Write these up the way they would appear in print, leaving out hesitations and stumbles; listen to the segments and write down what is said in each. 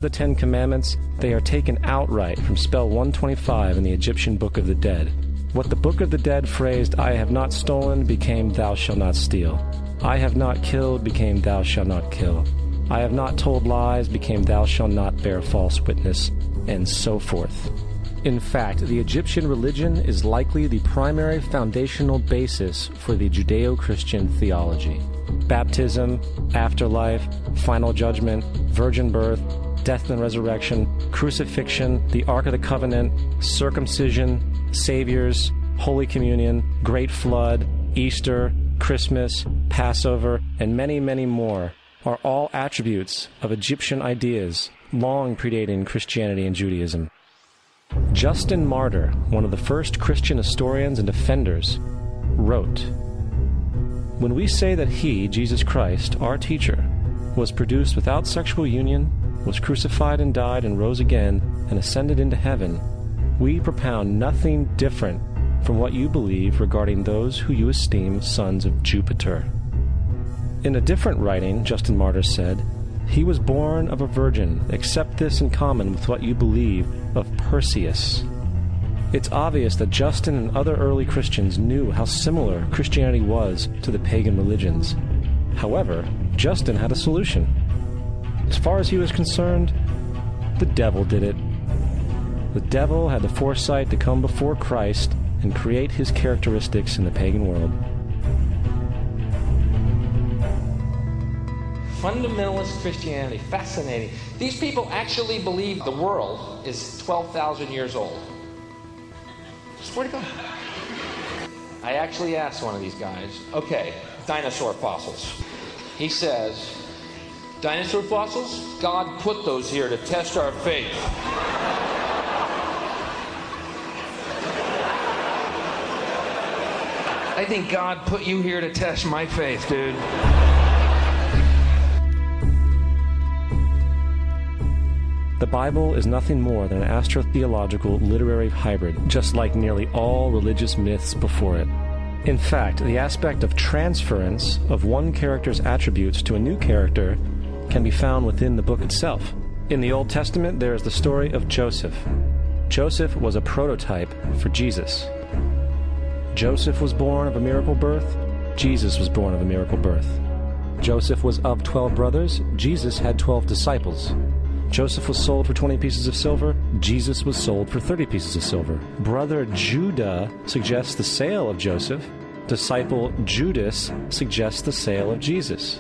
The Ten Commandments, they are taken outright from spell 125 in the Egyptian Book of the Dead. What the Book of the Dead phrased, "I have not stolen," became "Thou shalt not steal." "I have not killed," became "Thou shalt not kill." "I have not told lies," became "Thou shalt not bear false witness," and so forth. In fact, the Egyptian religion is likely the primary foundational basis for the Judeo-Christian theology. Baptism, afterlife, final judgment, virgin birth, death and resurrection, crucifixion, the Ark of the Covenant, circumcision, saviors, Holy Communion, Great Flood, Easter, Christmas, Passover, and many, many more are all attributes of Egyptian ideas long predating Christianity and Judaism. Justin Martyr, one of the first Christian historians and defenders, wrote, "When we say that he, Jesus Christ, our teacher, was produced without sexual union, was crucified and died and rose again and ascended into heaven, we propound nothing different from what you believe regarding those who you esteem sons of Jupiter." In a different writing, Justin Martyr said, "He was born of a virgin, except this in common with what you believe of Perseus." It's obvious that Justin and other early Christians knew how similar Christianity was to the pagan religions. However, Justin had a solution. As far as he was concerned, the devil did it. The devil had the foresight to come before Christ and create his characteristics in the pagan world. Fundamentalist Christianity, fascinating. These people actually believe the world is 12,000 years old. Swear to God. I actually asked one of these guys, okay, dinosaur fossils. He says, dinosaur fossils? God put those here to test our faith. I think God put you here to test my faith, dude. The Bible is nothing more than an astrotheological literary hybrid, just like nearly all religious myths before it. In fact, the aspect of transference of one character's attributes to a new character can be found within the book itself. In the Old Testament, there is the story of Joseph. Joseph was a prototype for Jesus. Joseph was born of a miracle birth. Jesus was born of a miracle birth. Joseph was of 12 brothers. Jesus had 12 disciples. Joseph was sold for 20 pieces of silver. Jesus was sold for 30 pieces of silver. Brother Judah suggests the sale of Joseph. Disciple Judas suggests the sale of Jesus.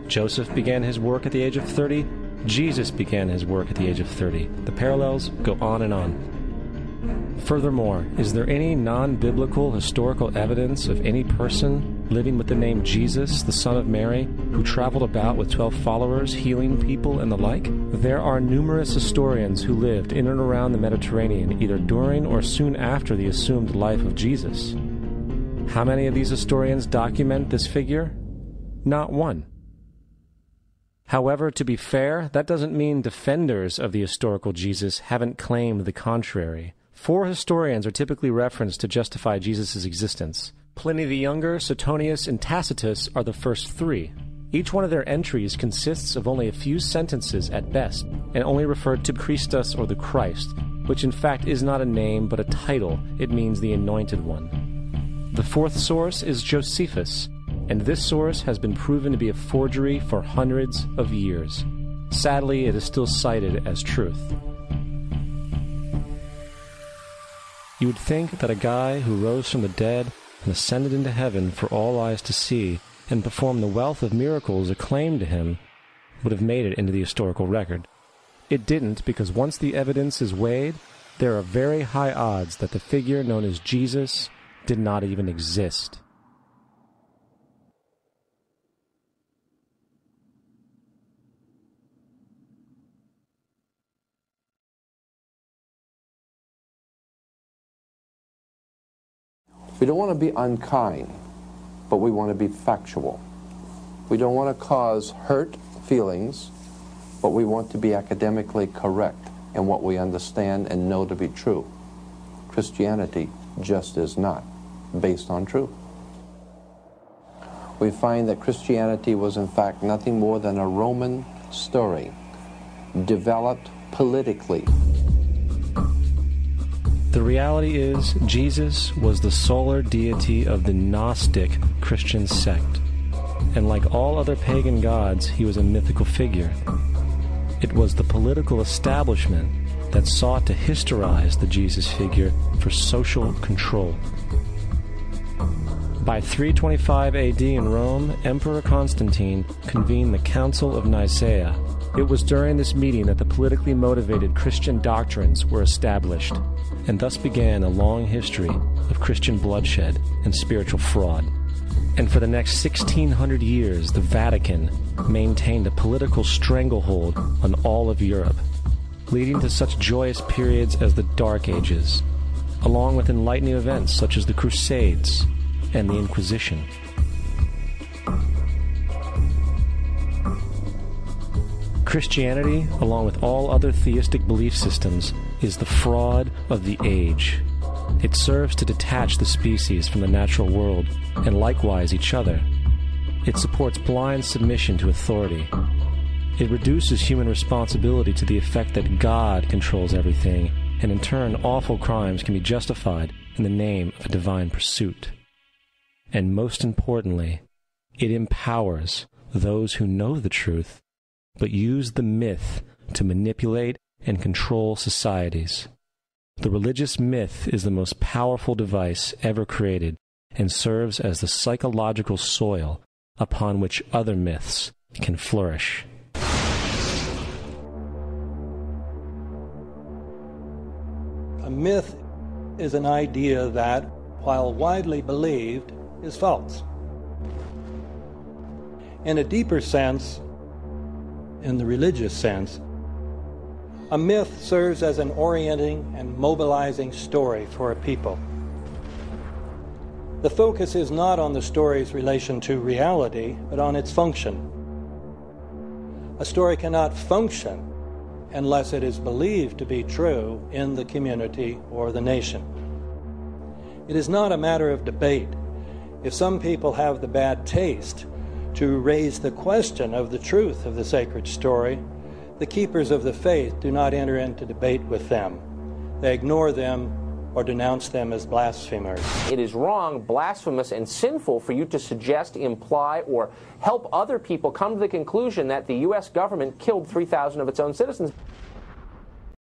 Joseph began his work at the age of 30. Jesus began his work at the age of 30. The parallels go on and on. Furthermore, is there any non-biblical historical evidence of any person living with the name Jesus, the son of Mary, who traveled about with 12 followers, healing people and the like? There are numerous historians who lived in and around the Mediterranean, either during or soon after the assumed life of Jesus. How many of these historians document this figure? Not one. However, to be fair, that doesn't mean defenders of the historical Jesus haven't claimed the contrary. 4 historians are typically referenced to justify Jesus' existence. Pliny the Younger, Suetonius, and Tacitus are the first 3. Each one of their entries consists of only a few sentences at best, and only referred to Christus or the Christ, which in fact is not a name but a title. It means the Anointed One. The 4th source is Josephus, and this source has been proven to be a forgery for hundreds of years. Sadly, it is still cited as truth. You would think that a guy who rose from the dead and ascended into heaven for all eyes to see and performed the wealth of miracles acclaimed to him would have made it into the historical record. It didn't, because once the evidence is weighed, there are very high odds that the figure known as Jesus did not even exist. We don't want to be unkind, but we want to be factual. We don't want to cause hurt feelings, but we want to be academically correct in what we understand and know to be true. Christianity just is not based on truth. We find that Christianity was in fact nothing more than a Roman story developed politically. The reality is, Jesus was the solar deity of the Gnostic Christian sect, and like all other pagan gods, he was a mythical figure. It was the political establishment that sought to historize the Jesus figure for social control. By 325 AD in Rome, Emperor Constantine convened the Council of Nicaea. It was during this meeting that the politically motivated Christian doctrines were established, and thus began a long history of Christian bloodshed and spiritual fraud. And for the next 1600 years, the Vatican maintained a political stranglehold on all of Europe, leading to such joyous periods as the Dark Ages, along with enlightening events such as the Crusades and the Inquisition. Christianity, along with all other theistic belief systems, is the fraud of the age. It serves to detach the species from the natural world, and likewise each other. It supports blind submission to authority. It reduces human responsibility to the effect that God controls everything, and in turn awful crimes can be justified in the name of a divine pursuit. And most importantly, it empowers those who know the truth, but use the myth to manipulate and control societies. The religious myth is the most powerful device ever created and serves as the psychological soil upon which other myths can flourish. A myth is an idea that, while widely believed, is false. In a deeper sense, in the religious sense, a myth serves as an orienting and mobilizing story for a people. The focus is not on the story's relation to reality, but on its function. A story cannot function unless it is believed to be true in the community or the nation. It is not a matter of debate. If some people have the bad taste to raise the question of the truth of the sacred story, the keepers of the faith do not enter into debate with them. They ignore them or denounce them as blasphemers. It is wrong, blasphemous, and sinful for you to suggest, imply, or help other people come to the conclusion that the U.S. government killed 3,000 of its own citizens.